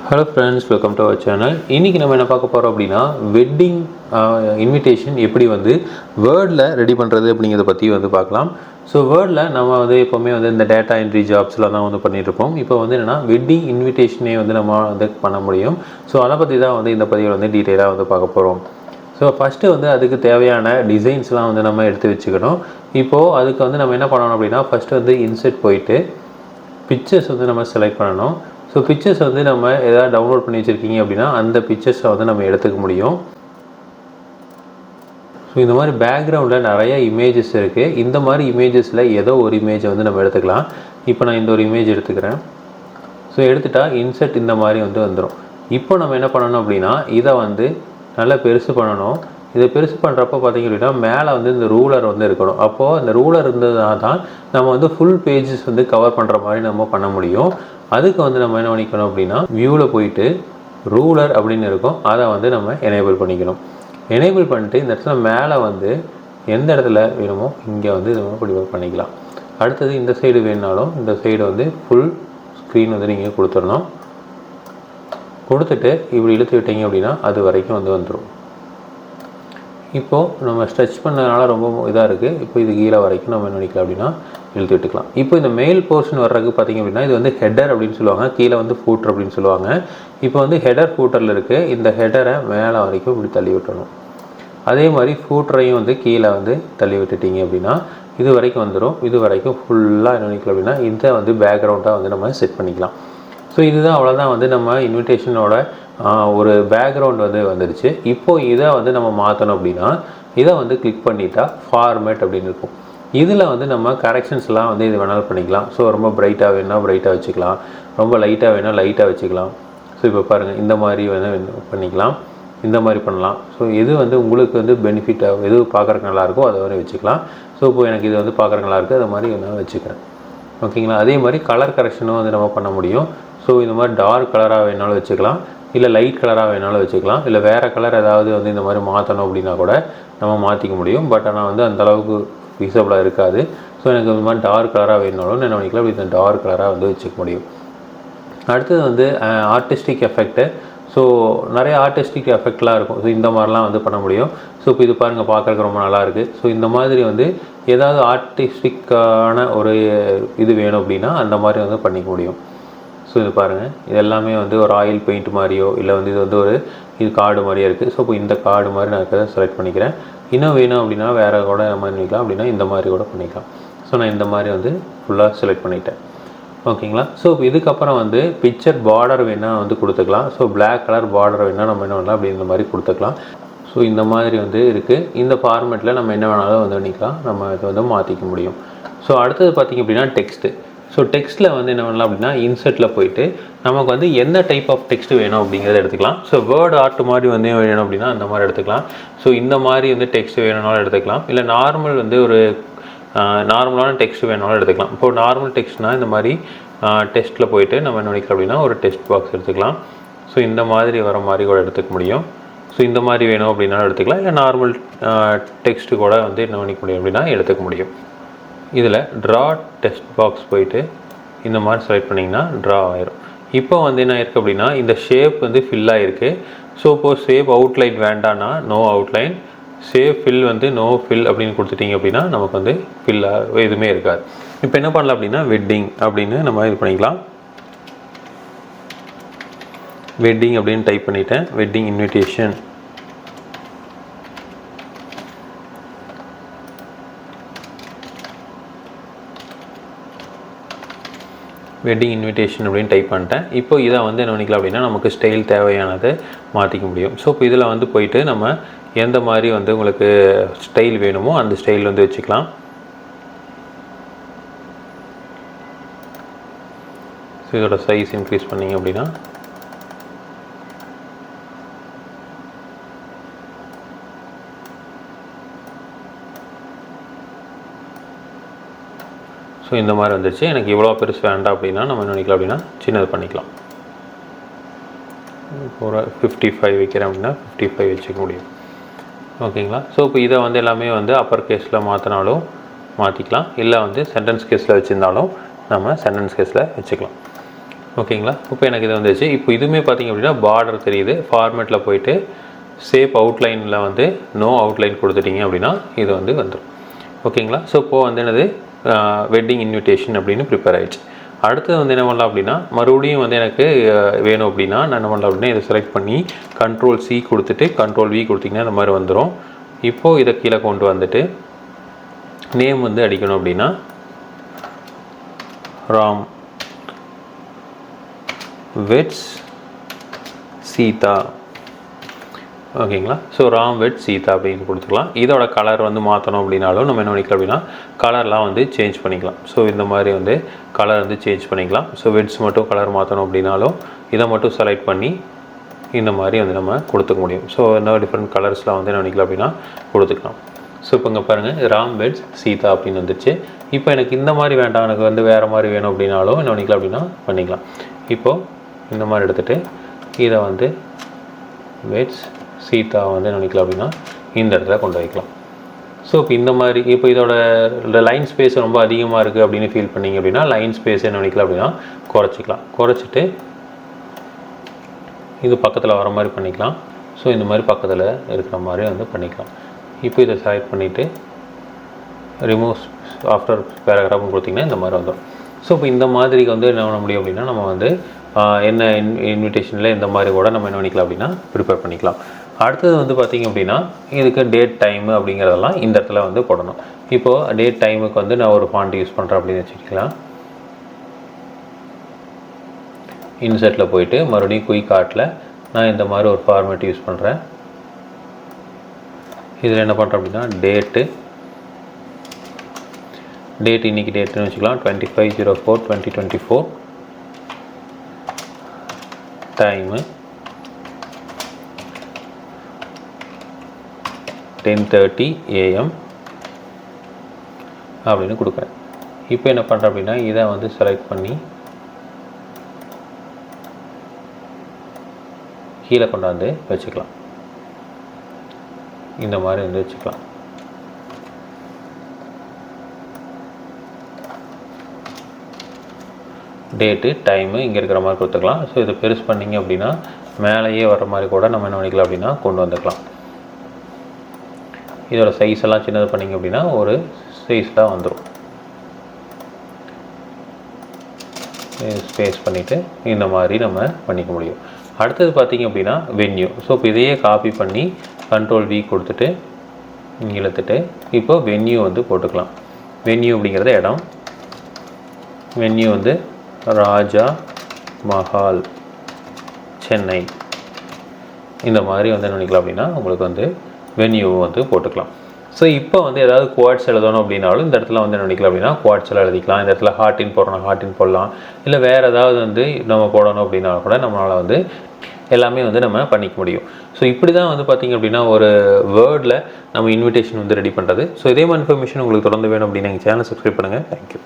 Hello friends, welcome to our channel. இன்றைக்கி நம்ம என்ன பார்க்க போகிறோம் அப்படின்னா, வெட்டிங் இன்விடேஷன் எப்படி வந்து வேர்டில் ரெடி பண்ணுறது அப்படிங்கிறத பற்றி வந்து பார்க்கலாம். ஸோ வேர்டில் நம்ம வந்து எப்போவுமே வந்து இந்த டேட்டா என்ட்ரி ஜாப்ஸ்லாம் தான் வந்து பண்ணிகிட்ருப்போம். இப்போ வந்து என்னென்னா வெட்டிங் இன்விடேஷனே வந்து நம்ம வந்து பண்ண முடியும். ஸோ அதை பற்றி தான் வந்து இந்த பதிவில் வந்து டீட்டெயிலாக வந்து பார்க்க போகிறோம். ஸோ ஃபஸ்ட்டு வந்து அதுக்கு தேவையான டிசைன்ஸ்லாம் வந்து நம்ம எடுத்து வச்சுக்கணும். இப்போது அதுக்கு வந்து நம்ம என்ன பண்ணணும் அப்படின்னா, ஃபஸ்ட்டு வந்து இன்செர்ட் போயிட்டு பிக்சர்ஸ் வந்து நம்ம செலக்ட் பண்ணணும். ஸோ பிக்சர்ஸ் வந்து நம்ம எதாவது டவுன்லோட் பண்ணி வச்சுருக்கீங்க அப்படின்னா அந்த பிக்சர்ஸை வந்து நம்ம எடுத்துக்க முடியும். ஸோ இந்த மாதிரி பேக்ரவுண்டில் நிறைய இமேஜஸ் இருக்குது. இந்த மாதிரி இமேஜஸில் ஏதோ ஒரு இமேஜை வந்து நம்ம எடுத்துக்கலாம். இப்போ நான் இந்த ஒரு இமேஜ் எடுத்துக்கிறேன். ஸோ எடுத்துட்டால் இன்செர்ட் இந்த மாதிரி வந்து வந்துடும். இப்போ நம்ம என்ன பண்ணணும் அப்படின்னா, இதை வந்து நல்லா பெருசு பண்ணணும். இதை பெருசு பண்ணுறப்போ பார்த்திங்க அப்படின்னா மேலே வந்து இந்த ரூலர் வந்து இருக்கணும். அப்போது இந்த ரூலர் இருந்ததுனா தான் நம்ம வந்து ஃபுல் பேஜஸ் வந்து கவர் பண்ணுற மாதிரி நம்ம பண்ண முடியும். அதுக்கு வந்து நம்ம என்ன பண்ணிக்கணும் அப்படின்னா, வியூவில் போயிட்டு ரூலர் அப்படின்னு இருக்கும், அதை வந்து நம்ம எனேபிள் பண்ணிக்கணும். எனேபிள் பண்ணிட்டு இந்த இடத்துல மேலே வந்து எந்த இடத்துல வேணுமோ இங்கே வந்து நம்ம இப்படி பண்ணிக்கலாம். அடுத்தது இந்த சைடு வேணுனாலும் இந்த சைடு வந்து ஃபுல் ஸ்க்ரீன் வந்து நீங்கள் கொடுத்துடணும். கொடுத்துட்டு இப்படி இழுத்து விட்டீங்க அப்படின்னா அது வரைக்கும் வந்து வந்துடும். இப்போது நம்ம ஸ்ட்ரெச் பண்ணதுனால ரொம்ப இதாக இருக்குது. இப்போ இது கீழே வரைக்கும் நம்ம என்ன பண்ணிக்கலாம் அப்படின்னா இழுத்து விட்டுக்கலாம். இப்போ இந்த மெயில் போர்ஷன் வர்றதுக்கு பார்த்திங்க அப்படின்னா இது வந்து ஹெடர் அப்படின்னு சொல்லுவாங்க, கீழே வந்து ஃபூட்டர் அப்படின்னு சொல்லுவாங்க. இப்போ வந்து ஹெடர் ஃபூட்டரில் இருக்குது. இந்த ஹெடரை மேலே வரைக்கும் இப்படி தள்ளி விட்டணும். அதே மாதிரி ஃபூட்டரையும் வந்து கீழே வந்து தள்ளி விட்டுட்டிங்க அப்படின்னா இது வரைக்கும் வந்துடும். இது வரைக்கும் ஃபுல்லாக என்ன பண்ணிக்கலாம் அப்படின்னா இதை வந்து பேக்ரவுண்டாக வந்து நம்ம செட் பண்ணிக்கலாம். ஸோ இதுதான், அவ்வளோதான் வந்து நம்ம இன்விடேஷனோட ஒரு பேக்ரவுண்ட் வந்து வந்துடுச்சு. இப்போது இதை வந்து நம்ம மாற்றணும் அப்படின்னா இதை வந்து கிளிக் பண்ணிட்டா ஃபார்மேட் அப்படின்னு இருக்கும். இதில் வந்து நம்ம கரெக்ஷன்ஸ்லாம் வந்து இது வேணாலும் பண்ணிக்கலாம். ஸோ ரொம்ப பிரைட்டாக வேணுன்னா பிரைட்டாக வச்சுக்கலாம், ரொம்ப லைட்டாக வேணால் லைட்டாக வச்சுக்கலாம். ஸோ இப்போ பாருங்கள், இந்த மாதிரி வேணால் பண்ணிக்கலாம், இந்த மாதிரி பண்ணலாம். ஸோ எது வந்து உங்களுக்கு வந்து பெனிஃபிட்டாக எது பார்க்குறக்கு நல்லாயிருக்கோ அதை வந்து வச்சுக்கலாம். ஸோ இப்போ எனக்கு இது வந்து பார்க்குறக்கு நல்லாயிருக்கு, அது மாதிரி நான் வச்சுக்கிறேன். ஓகேங்களா. அதே மாதிரி கலர் கரெக்ஷனும் வந்து நம்ம பண்ண முடியும். ஸோ இந்த மாதிரி டார்க் கலராக வேணாலும் வச்சுக்கலாம், இல்லை லைட் கலராக வேணாலும் வச்சுக்கலாம், இல்லை வேறு கலர் ஏதாவது வந்து இந்த மாதிரி மாற்றணும் அப்படின்னா கூட நம்ம மாற்றிக்க முடியும். பட் ஆனால் வந்து அந்தளவுக்கு விசிபிளாக இருக்காது. ஸோ எனக்கு இந்த மாதிரி டார்க் கலராக வேணுனாலும் என்ன பண்ணிக்கலாம், இந்த டார்க் கலராக வந்து வச்சுக்க முடியும். அடுத்தது வந்து ஆர்டிஸ்டிக் எஃபெக்ட்டு. ஸோ நிறைய ஆர்டிஸ்டிக் எஃபெக்ட்லாம் இருக்கும். ஸோ இந்த மாதிரிலாம் வந்து பண்ண முடியும். ஸோ இப்போ இது பாருங்கள், பார்க்குறதுக்கு ரொம்ப நல்லாயிருக்கு. ஸோ இந்த மாதிரி வந்து ஏதாவது ஆர்டிஸ்டிக்கான ஒரு இது வேணும் அப்படின்னா அந்த மாதிரி வந்து பண்ணிக்க முடியும். ஸோ இது பாருங்கள், இது எல்லாமே வந்து ஒரு ஆயில் பெயிண்ட் மாதிரியோ இல்லை வந்து இது வந்து ஒரு இது கார்டு மாதிரியே இருக்குது. ஸோ இப்போ இந்த கார்டு மாதிரி நான் இருக்கிறத செலக்ட் பண்ணிக்கிறேன். இன்னும் வேணும் அப்படின்னா வேறு கூட நம்ம பண்ணிக்கலாம், அப்படின்னா இந்த மாதிரி கூட பண்ணிக்கலாம். ஸோ நான் இந்த மாதிரி வந்து ஃபுல்லாக செலக்ட் பண்ணிட்டேன். ஓகேங்களா. ஸோ இதுக்கப்புறம் வந்து பிக்சர் பார்டர் வேணால் வந்து கொடுத்துக்கலாம். ஸோ பிளாக் கலர் பார்டர் வேணால் நம்ம என்ன பண்ணலாம், அப்படி இந்த மாதிரி கொடுத்துக்கலாம். ஸோ இந்த மாதிரி வந்து இருக்குது. இந்த ஃபார்மேட்டில் நம்ம என்ன வேணாலும் வந்து பண்ணிக்கலாம், நம்ம இதை வந்து மாற்றிக்க முடியும். ஸோ அடுத்தது பார்த்திங்க அப்படின்னா டெக்ஸ்ட்டு. ஸோ டெக்ஸ்ட்டில் வந்து என்ன பண்ணலாம் அப்படின்னா இன்செர்ட்டில் போயிட்டு நமக்கு வந்து எந்த டைப் ஆஃப் டெக்ஸ்ட் வேணும் அப்படிங்கிறத எடுத்துக்கலாம். ஸோ வேர்டு ஆர்ட் மாதிரி வந்து வேணும் அப்படின்னா அந்த மாதிரி எடுத்துக்கலாம். ஸோ இந்த மாதிரி வந்து டெக்ஸ்ட் வேணும்னாலும் எடுத்துக்கலாம், இல்லை நார்மல் வந்து ஒரு நார்மலான டெக்ஸ்ட் வேணும்னாலும் எடுத்துக்கலாம். இப்போது நார்மல் டெக்ஸ்ட்னால் இந்த மாதிரி டெஸ்ட்டில் போயிட்டு நம்ம என்ன நினைக்கலாம் அப்படின்னா ஒரு டெக்ஸ்ட் பாக்ஸ் எடுத்துக்கலாம். ஸோ இந்த மாதிரி வர மாதிரி கூட எடுத்துக்க முடியும். ஸோ இந்த மாதிரி வேணும் அப்படின்னாலும் எடுத்துக்கலாம், இல்லை நார்மல் டெக்ஸ்ட்டு கூட வந்து என்ன பண்ணிக்க முடியும் அப்படின்னா எடுத்துக்க முடியும். இதில் ட்ரா டெக்ஸ்ட் பாக்ஸ் போயிட்டு இந்த மாதிரி செலக்ட் பண்ணிங்கன்னா ட்ரா ஆயிரும். இப்போ வந்து என்ன இருக்குது அப்படின்னா இந்த ஷேப் வந்து ஃபில் ஆகிருக்கு. ஸோ இப்போது ஷேப் அவுட்லைன் வேண்டான்னா நோ அவுட்லைன், ஷேப் ஃபில் வந்து நோ ஃபில் அப்படின்னு கொடுத்துட்டிங்க அப்படின்னா நமக்கு வந்து ஃபில்லாக எதுவுமே இருக்காது. இப்போ என்ன பண்ணலாம் அப்படின்னா வெட்டிங் அப்படின்னு நம்ம இது பண்ணிக்கலாம். வெட்டிங் அப்படின்னு டைப் பண்ணிட்டேன். Wedding invitation. வெட்டிங் இன்விடேஷன் அப்படின்னு டைப் பண்ணிட்டேன். இப்போ இதை வந்து என்ன பண்ணிக்கலாம் அப்படின்னா நமக்கு ஸ்டைல் தேவையானதை மாற்றிக்க முடியும். ஸோ இப்போ இதில் வந்து போயிட்டு நம்ம எந்த மாதிரி வந்து உங்களுக்கு ஸ்டைல் வேணுமோ அந்த ஸ்டைல் வந்து வச்சுக்கலாம். ஸோ இதோட சைஸ் இன்க்ரீஸ் பண்ணிங்க அப்படின்னா ஸோ இந்த மாதிரி வந்துடுச்சு. எனக்கு இவ்வளோ பெருசு வேண்டாம் அப்படின்னா நம்ம என்ன பண்ணிக்கலாம் அப்படின்னா சின்னது பண்ணிக்கலாம். ஒரு 55 வைக்கிறேன் அப்படின்னா 55 வச்சுக்க முடியும். ஓகேங்களா. ஸோ இப்போ இதை வந்து எல்லாமே வந்து அப்பர் கேஸில் மாற்றினாலும் மாற்றிக்கலாம், இல்லை வந்து சென்டென்ஸ் கேஸில் வச்சுருந்தாலும் நம்ம சென்டென்ஸ் கேஸில் வச்சுக்கலாம். ஓகேங்களா. இப்போ எனக்கு இது வந்துச்சு. இப்போ இதுவுமே பார்த்திங்க அப்படின்னா பார்டர் தெரியுது. ஃபார்மேட்டில் போயிட்டு சேப் அவுட்லைனில் வந்து நோ அவுட்லைன் கொடுத்துட்டிங்க அப்படின்னா இது வந்து வந்துடும். ஓகேங்களா. ஸோ இப்போது வந்து என்னது வெட்டிங் இன்விடேஷன் அப்படின்னு ப்ரிப்பேர் ஆகிடுச்சு. அடுத்தது வந்து என்ன பண்ணலாம் அப்படின்னா மறுபடியும் வந்து எனக்கு வேணும் அப்படின்னா நான் என்ன பண்ணலாம் அப்படின்னா இதை செலக்ட் பண்ணி Ctrl+C கொடுத்துட்டு Ctrl+V கொடுத்திங்கன்னா இந்த மாதிரி வந்துடும். இப்போது இதை கீழே கொண்டு வந்துட்டு நேம் வந்து அடிக்கணும் அப்படின்னா ராம் வெட்ஸ் சீதா. ஓகேங்களா. ஸோ ராம் வெட் சீதா அப்படின்னு கொடுத்துக்கலாம். இதோட கலர் வந்து மாற்றணும் அப்படின்னாலும் நம்ம என்ன பண்ணிக்கலாம் அப்படின்னா கலர்லாம் வந்து சேஞ்ச் பண்ணிக்கலாம். ஸோ இந்த மாதிரி வந்து கலர் வந்து சேஞ்ச் பண்ணிக்கலாம். ஸோ வெட்ஸ் மட்டும் கலர் மாற்றணும் அப்படின்னாலும் இதை மட்டும் செலக்ட் பண்ணி இந்த மாதிரி வந்து நம்ம கொடுத்துக்க முடியும். ஸோ இந்த டிஃப்ரெண்ட் கலர்ஸ்லாம் வந்து என்ன பண்ணிக்கலாம் அப்படின்னா கொடுத்துக்கலாம். ஸோ இப்போ இங்கே பாருங்கள் ராம் வெட்ஸ் சீதா அப்படின்னு வந்துச்சு. இப்போ எனக்கு இந்த மாதிரி வேண்டாம், எனக்கு வந்து வேறு மாதிரி வேணும் அப்படின்னாலும் என்ன பண்ணிக்கலாம் அப்படின்னா பண்ணிக்கலாம். இப்போது இந்த மாதிரி எடுத்துகிட்டு இதை வந்து வெட்ஸ் சீதா வந்து என்ன பண்ணிக்கலாம் அப்படின்னா இந்த இடத்துல கொண்டு வைக்கலாம். ஸோ இப்போ இந்த மாதிரி இப்போ இதோட லைன் ஸ்பேஸ் ரொம்ப அதிகமாக இருக்குது அப்படின்னு ஃபீல் பண்ணிங்க அப்படின்னா லைன் ஸ்பேஸ் என்ன பண்ணிக்கலாம் அப்படின்னா குறைச்சிக்கலாம். குறைச்சிட்டு இது பக்கத்தில் வர மாதிரி பண்ணிக்கலாம். ஸோ இந்த மாதிரி பக்கத்தில் இருக்கிற மாதிரி வந்து பண்ணிக்கலாம். இப்போ இதை செலக்ட் பண்ணிவிட்டு ரிமூவ் ஆஃப்டர் பேராகிராஃப்னு கொடுத்திங்கன்னா இந்த மாதிரி வந்துடும். ஸோ இப்போ இந்த மாதிரி வந்து என்ன பண்ண முடியும் அப்படின்னா நம்ம வந்து என்ன இன்விடேஷனில் இந்த மாதிரி கூட நம்ம என்ன பண்ணிக்கலாம் அப்படின்னா ப்ரிப்பேர் பண்ணிக்கலாம். அடுத்தது வந்து பார்த்திங்க அப்படின்னா இதுக்கு டேட் டைமு அப்படிங்கிறதெல்லாம் இந்த இடத்துல வந்து போடணும். இப்போது டேட் டைமுக்கு வந்து நான் ஒரு ஃபாண்ட் யூஸ் பண்ணுறேன் அப்படின்னு வச்சுக்கலாம். இன்செர்ட்டில் போயிட்டு மறுபடியும் குயிக் ஆர்ட்டில் நான் இந்த மாதிரி ஒரு ஃபார்மேட் யூஸ் பண்ணுறேன். இதில் என்ன பண்ணுறேன் அப்படின்னா டேட் இன்றைக்கி டேட்டுன்னு வச்சுக்கலாம் 25/04/2024. டைமு 10:30 AM அப்படின்னு கொடுக்குறேன். இப்போ என்ன பண்ணுறேன் அப்படின்னா இதை வந்து செலக்ட் பண்ணி கீழே கொண்டாந்து வச்சுக்கலாம். இந்த மாதிரி வந்து வச்சுக்கலாம். டேட்டு டைமு இங்கே இருக்கிற மாதிரி கொடுத்துக்கலாம். ஸோ இதை பெருசு பண்ணிங்க அப்படின்னா மேலேயே வர மாதிரி கூட நம்ம என்ன பண்ணிக்கலாம் அப்படின்னா கொண்டு வந்துக்கலாம். இதோட சைஸ் எல்லாம் சின்னது பண்ணிங்க அப்படின்னா ஒரு சைஸில் வந்துடும். ஸ்பேஸ் பண்ணிவிட்டு இந்த மாதிரி நம்ம பண்ணிக்க முடியும். அடுத்தது பார்த்திங்க அப்படின்னா வென்யூ. ஸோ இப்போ இதையே காப்பி பண்ணி Ctrl+V கொடுத்துட்டு இழுத்துட்டு இப்போ வென்யூ வந்து போட்டுக்கலாம். வென்யூ அப்படிங்கிறது இடம். வென்யூ வந்து ராஜா மஹால் சென்னை. இந்த மாதிரி வந்து என்ன பண்ணிக்கலாம் அப்படின்னா உங்களுக்கு வந்து வென்யூ வந்து போட்டுக்கலாம். ஸோ இப்போ வந்து ஏதாவது குவாட்ஸ் எழுதணும் அப்படின்னாலும் இந்த இடத்துல வந்து என்ன பண்ணிக்கலாம் அப்படின்னா குவாட்ஸ் எல்லாம் எழுதிக்கலாம். இந்த இடத்துல ஹார்ட்டின் போடுறோம் ஹார்ட்டின் போடலாம். இல்லை வேறு ஏதாவது வந்து நம்ம போடணும் அப்படின்னா கூட நம்மளால் வந்து எல்லாமே வந்து நம்ம பண்ணிக்க முடியும். ஸோ இப்படி தான் வந்து பார்த்திங்க அப்படின்னா ஒரு வேர்டில் நம்ம இன்விடேஷன் வந்து ரெடி பண்ணுறது. ஸோ இதே மாதிரி இன்ஃபர்மேஷன் உங்களுக்கு தொடர்ந்து வேணும் அப்படின்னா எங்கள் சேனல் சப்ஸ்கிரைப் பண்ணுங்கள். தேங்க்யூ.